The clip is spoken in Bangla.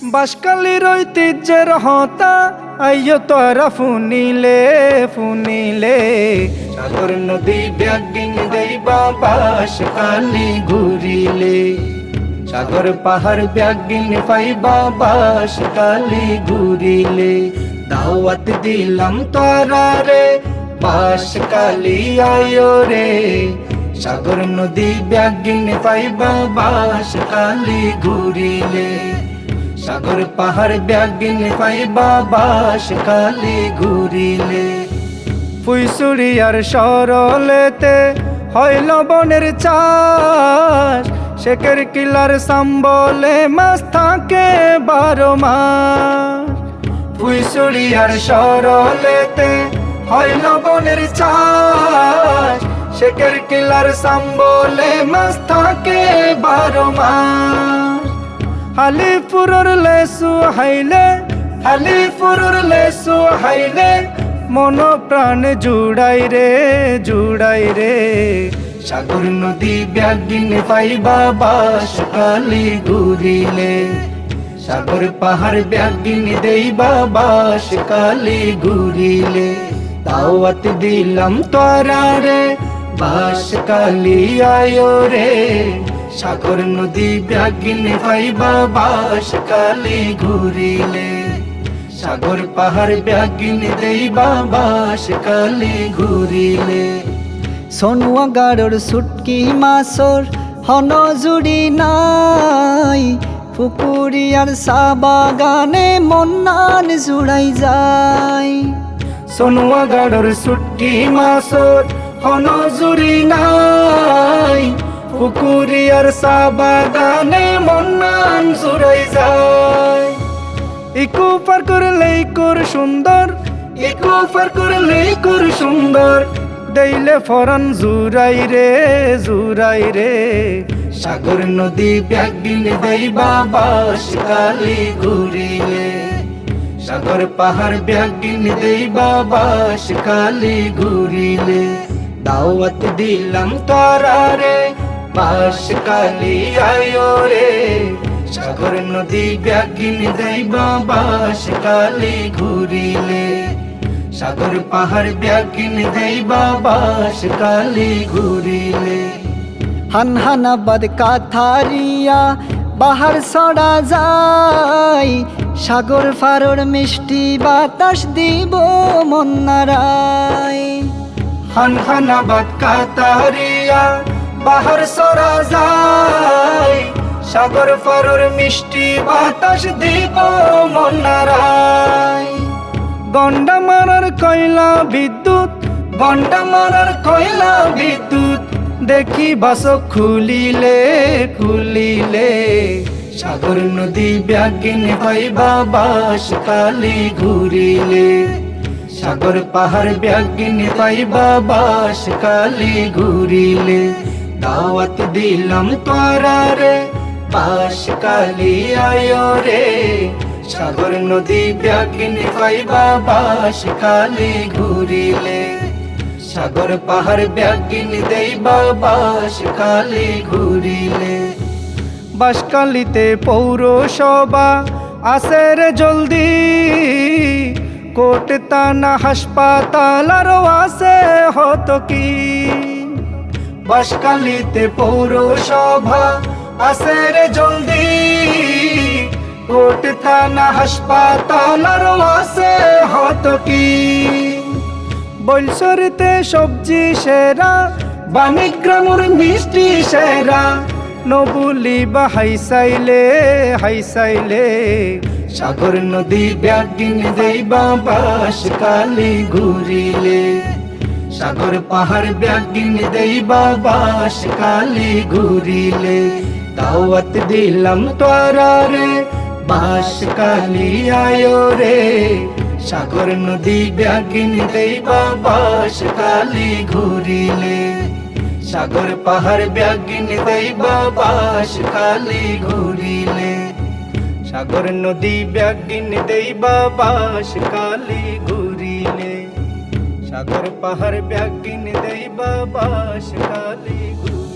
বাঁশখালীর ঐতিহ্যের হতা আইয় তোরা ফুনিলে ফুনিলে সাগর নদী ব্যাগিন দেইবা বাঁশখালী ঘুরিলে সাগর পাহাড় ব্যাগিন পাইবা বাঁশখালী ঘুরিলে দাওয়াত দিলাম তোরা রে বাঁশখালী আয়ো রে সাগর নদী ব্যাগিন পাইবা বাঁশখালী ঘুরিলে সাগর পাহাড় ব্যাগিন পাইবা বাঁশখালী ঘুরিলে ফুইসুড়িয়ার সরলেতে হইল বনের চাষ শেখের কিলার সাম্বলে মাছ থাকে 12 মাস ফুইসুড়িয়ার সরলেতে হইল বনের চাষ শেখের কিলার সাম্বলে মাছ থাকে 12 মাস হালিপুরের লেসু হাইলে মন প্রাণ জুড়াই রে সাগর নদী ব্যাগিন পাইবা বাঁশখালী ঘুরিলে সাগর পাহাড় ব্যাগিন দেইবা বাঁশখালী ঘুরিলে দাওয়াত দিলাম তোরা রে বাঁশখালী আয়ো রে সাগর নদী ব্যাগিন পাইবা বাঁশখালী ঘুরিলে সাগর পাহাড় ব্যাগিন দেইবা বাঁশখালী ঘুরিলে সোনুয়াগাড়র সুটকি মাছর হনজুড়ি নাই পুকুরিয়ার চা বাগানে মন্নান জুড়াই যায় সোনুয়াগাড়র সুটকি মাছর হনজুড়ি নাই পুকুরিয়ার চা বাগানে মন্নান জুড়াই যায় ইকু পার করলে সুন্দর দেইলে ফরান জুরাই রে সাগর নদী ব্যাগিন দেইবা বাঁশখালী ঘুরিলে সাগর পাহাড় ব্যাগিন দেইবা বাঁশখালী ঘুরিলে দাওয়াত দিলাম তোরা রে বাঁশখালী আয়ো রে সাগর নদী ব্যাগিন দেইবা বাঁশখালী ঘুরিলে সাগর পাহাড় ব্যাগিন দেইবা বাঁশখালী ঘুরিলে হানহানাবাদ কাথারিয়া বাহার ছড়া যায় সাগর ফারর মিষ্টি বাতাস দিব মন্নারায় হানহানাবাদ কাতারিয়া বাহার সরা যায় সাগর ফারর মিষ্টি বাতাস দিব মন্নারায় গন্ডা মারার কয়লা বিদ্যুৎ দেখি বাস খুলিলে সাগর নদী ব্যাগিন পাইবা বাঁশখালী ঘুরিলে সাগর পাহাড় ব্যাগিন পাইবা বাঁশখালী ঘুরিলে দাওয়াত দিলাম তোরা রে বাঁশখালী আয়ো রে সাগর নদী ব্যাগিন পাইবা বাঁশখালী ঘুরিলে সাগর পাহাড় ব্যাগিন দেইবা বাঁশখালী ঘুরিলে বাঁশখালীতে পৌরসভা আসে রে জলদি কোর্ট থানা হাসপাতাল আরো আছে হতো কি বাঁশখালীতে পৌরসভা আসে রে জলদি কোর্ট থানা হাসপাতাল আরো আছে হতো কি বৈলসরিতে সবজি সেরা বাণীগ্রামের মিষ্টি সেরা নবুলি বা হাইসাইলে সাগর নদী ব্যাগিন দেইবা বাঁশখালী ঘুরিলে সাগর পাহাড় ব্যাগিন দেইবা বাঁশখালী ঘুরিলে দাওয়াত দিলাম তোরা রে বাঁশখালী আয়ো রে সাগর নদী ব্যাগিন দেইবা বাঁশখালী ঘুরিলে সাগর পাহাড় ব্যাগিন দেইবা বাঁশখালী ঘুরিলে সাগর নদী ব্যাগিন দেইবা বাঁশখালী ঘুরিলে সাগর পাহাড় ব্যাগিন দেইবা বাঁশখালী ঘুরিলে।